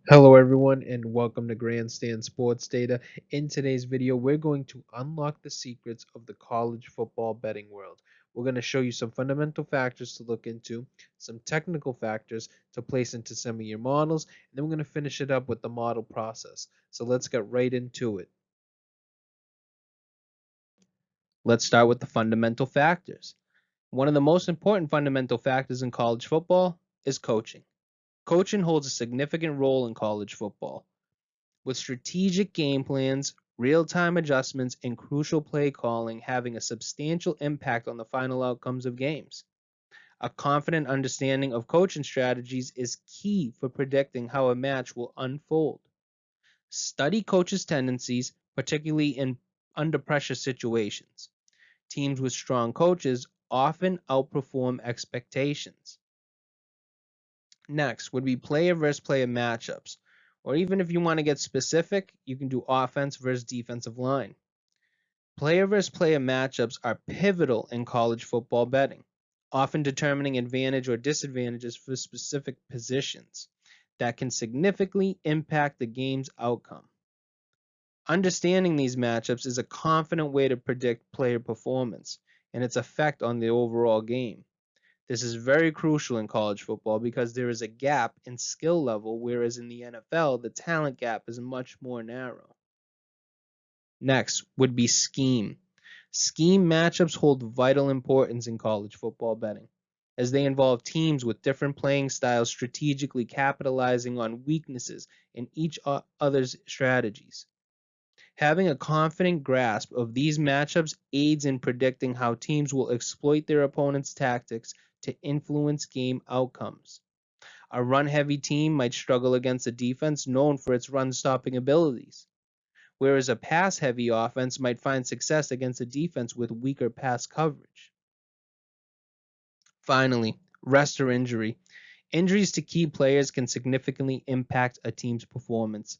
Hello everyone and welcome to Grandstand Sports Data. In today's video, we're going to unlock the secrets of the college football betting world. We're going to show you some fundamental factors to look into, some technical factors to place into some of your models, and then we're going to finish it up with the model process. So let's get right into it. Let's start with the fundamental factors. One of the most important fundamental factors in college football is coaching. Coaching holds a significant role in college football. With strategic game plans, real time adjustments, and crucial play calling having a substantial impact on the final outcomes of games. A confident understanding of coaching strategies is key for predicting how a match will unfold. Study coaches' tendencies, particularly in under pressure situations. Teams with strong coaches often outperform expectations. Next would be player versus player matchups. Or even if you want to get specific, you can do offense versus defensive line. Player versus player matchups are pivotal in college football betting, often determining advantage or disadvantages for specific positions that can significantly impact the game's outcome. Understanding these matchups is a confident way to predict player performance and its effect on the overall game. This is very crucial in college football because there is a gap in skill level, whereas in the NFL, the talent gap is much more narrow. Next would be scheme. Scheme matchups hold vital importance in college football betting, as they involve teams with different playing styles strategically capitalizing on weaknesses in each other's strategies. Having a confident grasp of these matchups aids in predicting how teams will exploit their opponent's tactics to influence game outcomes. A run heavy team might struggle against a defense known for its run stopping abilities, whereas a pass heavy offense might find success against a defense with weaker pass coverage. Finally, rest or injury. Injuries to key players can significantly impact a team's performance.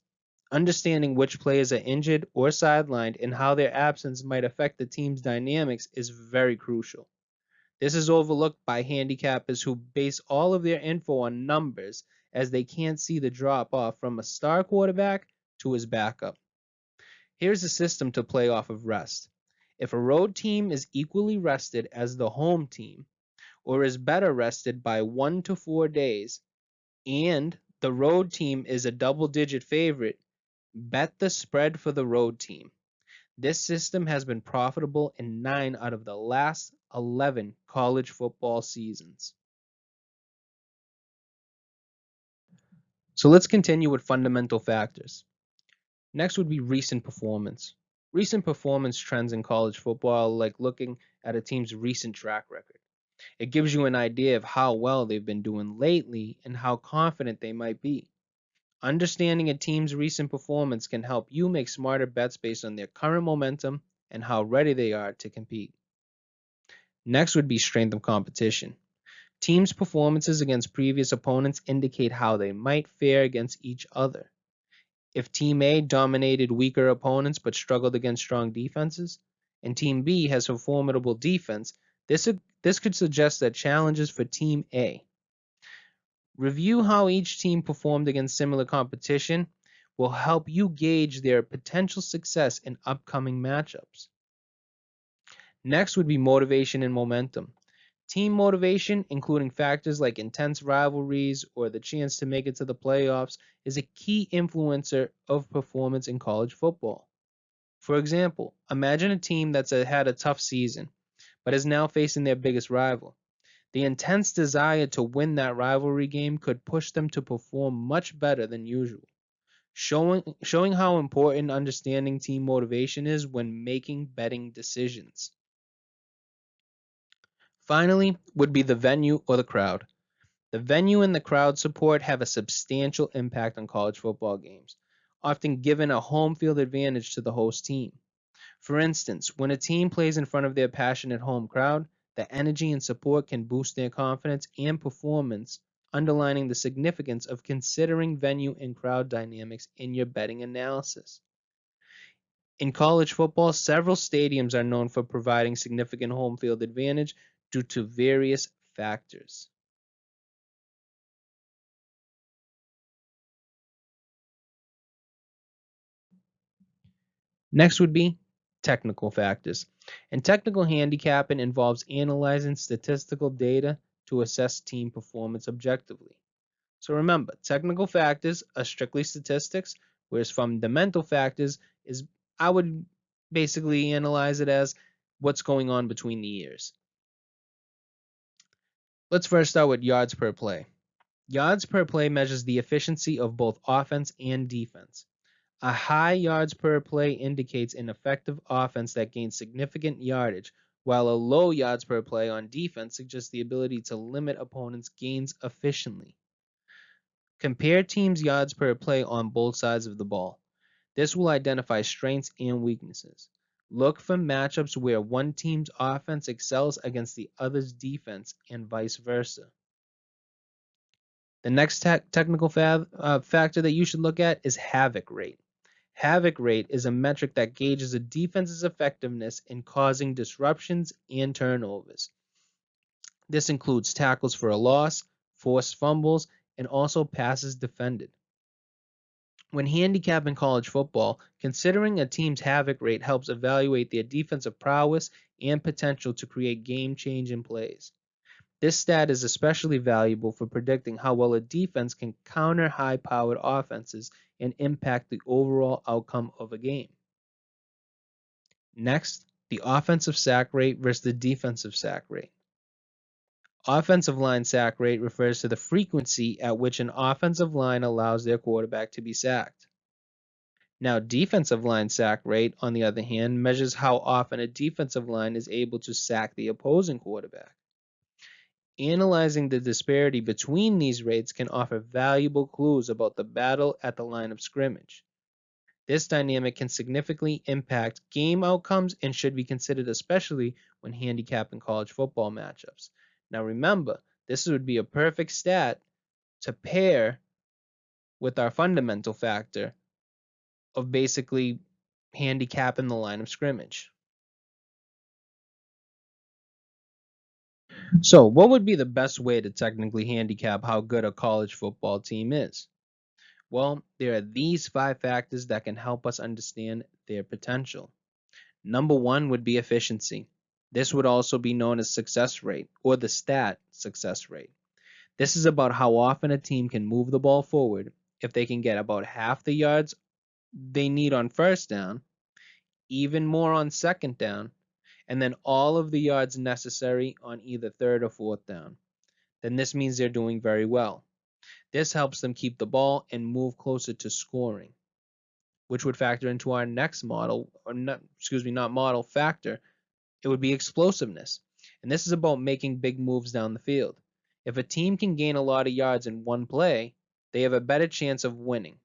Understanding which players are injured or sidelined and how their absence might affect the team's dynamics is very crucial. This is overlooked by handicappers who base all of their info on numbers as they can't see the drop off from a star quarterback to his backup. Here's a system to play off of rest. If a road team is equally rested as the home team, or is better rested by 1 to 4 days, and the road team is a double digit favorite, bet the spread for the road team. This system has been profitable in 9 out of the last 11 college football seasons. So let's continue with fundamental factors. Next would be recent performance. Recent performance trends in college football, like looking at a team's recent track record. It gives you an idea of how well they've been doing lately and how confident they might be. Understanding a team's recent performance can help you make smarter bets based on their current momentum and how ready they are to compete. Next would be strength of competition. Teams' performances against previous opponents indicate how they might fare against each other. If Team A dominated weaker opponents but struggled against strong defenses, and Team B has a formidable defense, this could suggest that challenges for Team A. Review how each team performed against similar competition will help you gauge their potential success in upcoming matchups. Next would be motivation and momentum. Team motivation, including factors like intense rivalries or the chance to make it to the playoffs, is a key influencer of performance in college football. For example, imagine a team that's had a tough season, but is now facing their biggest rival. The intense desire to win that rivalry game could push them to perform much better than usual, showing how important understanding team motivation is when making betting decisions. Finally, would be the venue or the crowd. The venue and the crowd support have a substantial impact on college football games, often given a home field advantage to the host team. For instance, when a team plays in front of their passionate home crowd, the energy and support can boost their confidence and performance, underlining the significance of considering venue and crowd dynamics in your betting analysis. In college football, several stadiums are known for providing significant home field advantage due to various factors. Next would be technical factors. And technical handicapping involves analyzing statistical data to assess team performance objectively. So remember, technical factors are strictly statistics, whereas fundamental factors is, I would basically analyze it as what's going on between the ears. Let's first start with yards per play. Yards per play measures the efficiency of both offense and defense. A high yards per play indicates an effective offense that gains significant yardage, while a low yards per play on defense suggests the ability to limit opponents' gains efficiently. Compare teams' yards per play on both sides of the ball. This will identify strengths and weaknesses. Look for matchups where one team's offense excels against the other's defense and vice versa. The next technical factor that you should look at is havoc rate. Havoc rate is a metric that gauges a defense's effectiveness in causing disruptions and turnovers. This includes tackles for a loss, forced fumbles, and also passes defended. When handicapping college football, considering a team's havoc rate helps evaluate their defensive prowess and potential to create game-changing plays. This stat is especially valuable for predicting how well a defense can counter high-powered offenses and impact the overall outcome of a game. Next, the offensive sack rate versus the defensive sack rate. Offensive line sack rate refers to the frequency at which an offensive line allows their quarterback to be sacked. Now, defensive line sack rate, on the other hand, measures how often a defensive line is able to sack the opposing quarterback. Analyzing the disparity between these rates can offer valuable clues about the battle at the line of scrimmage. This dynamic can significantly impact game outcomes and should be considered especially when handicapping college football matchups. Now remember, this would be a perfect stat to pair with our fundamental factor of basically handicapping the line of scrimmage. So, what would be the best way to technically handicap how good a college football team is? Well, there are these 5 factors that can help us understand their potential. Number one would be efficiency. This would also be known as success rate or the stat success rate. This is about how often a team can move the ball forward. If they can get about half the yards they need on first down, even more on second down, and then all of the yards necessary on either third or fourth down, then this means they're doing very well. This helps them keep the ball and move closer to scoring, which would factor into our next model, or not, excuse me, not model, factor. It would be explosiveness. And this is about making big moves down the field. If a team can gain a lot of yards in one play, they have a better chance of winning.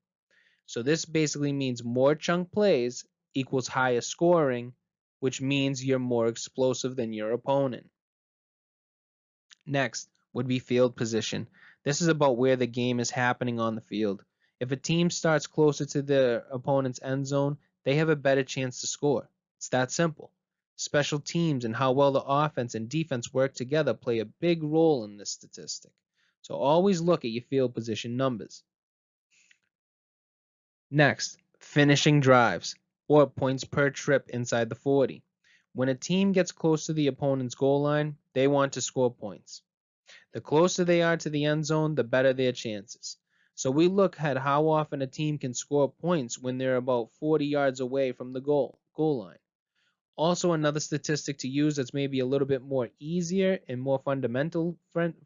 So this basically means more chunk plays equals higher scoring, which means you're more explosive than your opponent. Next would be field position. This is about where the game is happening on the field. If a team starts closer to the opponent's end zone, they have a better chance to score. It's that simple. Special teams and how well the offense and defense work together play a big role in this statistic. So always look at your field position numbers. Next, finishing drives, or points per trip inside the 40. When a team gets close to the opponent's goal line, they want to score points. The closer they are to the end zone, the better their chances. So we look at how often a team can score points when they're about 40 yards away from the goal line. Also, another statistic to use that's maybe a little bit more easier and more fundamental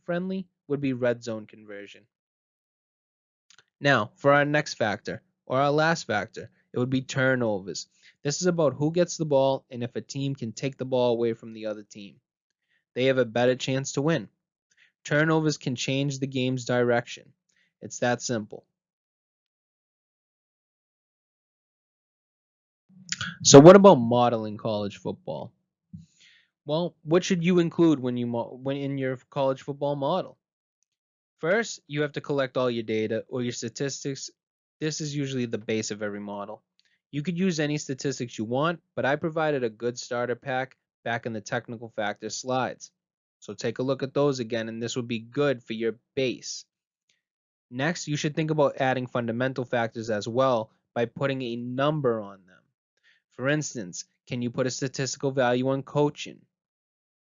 friendly would be red zone conversion. Now, for our next factor, or our last factor, it would be turnovers. This is about who gets the ball and if a team can take the ball away from the other team. They have a better chance to win. Turnovers can change the game's direction. It's that simple. So what about modeling college football? Well, what should you include when in your college football model? First, you have to collect all your data or your statistics. This is usually the base of every model. You could use any statistics you want, but I provided a good starter pack back in the technical factors slides. So take a look at those again, and this would be good for your base. Next, you should think about adding fundamental factors as well by putting a number on them. For instance, can you put a statistical value on coaching?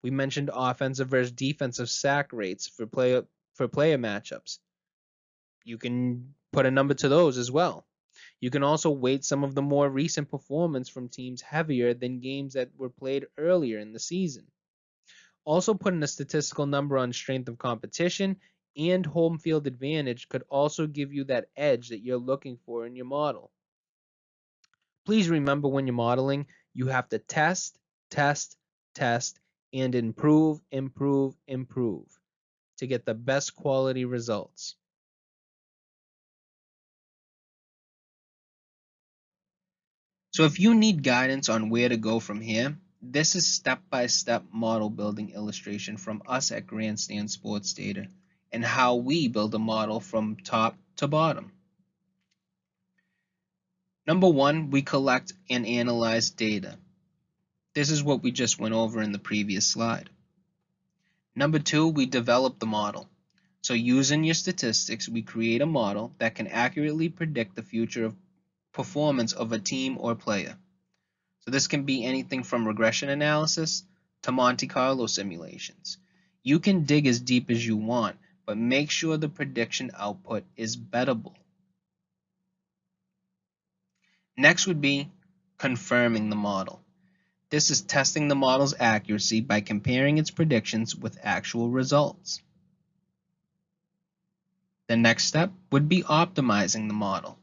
We mentioned offensive versus defensive sack rates for player matchups. You can put a number to those as well. You can also weight some of the more recent performance from teams heavier than games that were played earlier in the season. Also, putting a statistical number on strength of competition and home field advantage could also give you that edge that you're looking for in your model. Please remember when you're modeling, you have to test, test, test, and improve, improve, improve to get the best quality results. So if you need guidance on where to go from here, this is step-by-step model building illustration from us at Grandstand Sports Data and how we build a model from top to bottom. Number one, we collect and analyze data. This is what we just went over in the previous slide. Number two, we develop the model. So using your statistics, we create a model that can accurately predict the future of performance of a team or player. So this can be anything from regression analysis to Monte Carlo simulations. You can dig as deep as you want, but make sure the prediction output is bettable. Next would be confirming the model. This is testing the model's accuracy by comparing its predictions with actual results. The next step would be optimizing the model.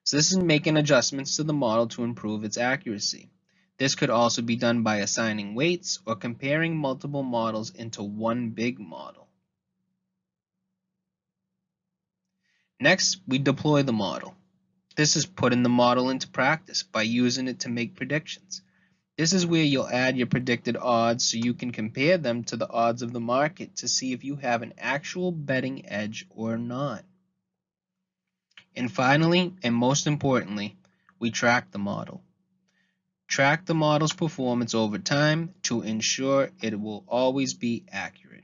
So this is making adjustments to the model to improve its accuracy. This could also be done by assigning weights or comparing multiple models into one big model. Next, we deploy the model. This is putting the model into practice by using it to make predictions. This is where you'll add your predicted odds so you can compare them to the odds of the market to see if you have an actual betting edge or not. And finally, and most importantly, we track the model. Track the model's performance over time to ensure it will always be accurate.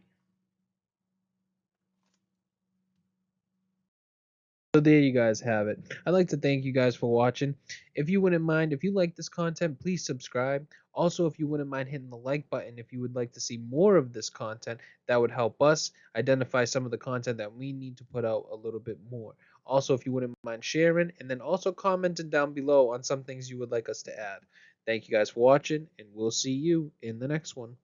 So there you guys have it. I'd like to thank you guys for watching. If you wouldn't mind, if you like this content, please subscribe. Also, if you wouldn't mind hitting the like button if you would like to see more of this content, that would help us identify some of the content that we need to put out a little bit more. Also, if you wouldn't mind sharing and then also commenting down below on some things you would like us to add. Thank you guys for watching, and we'll see you in the next one.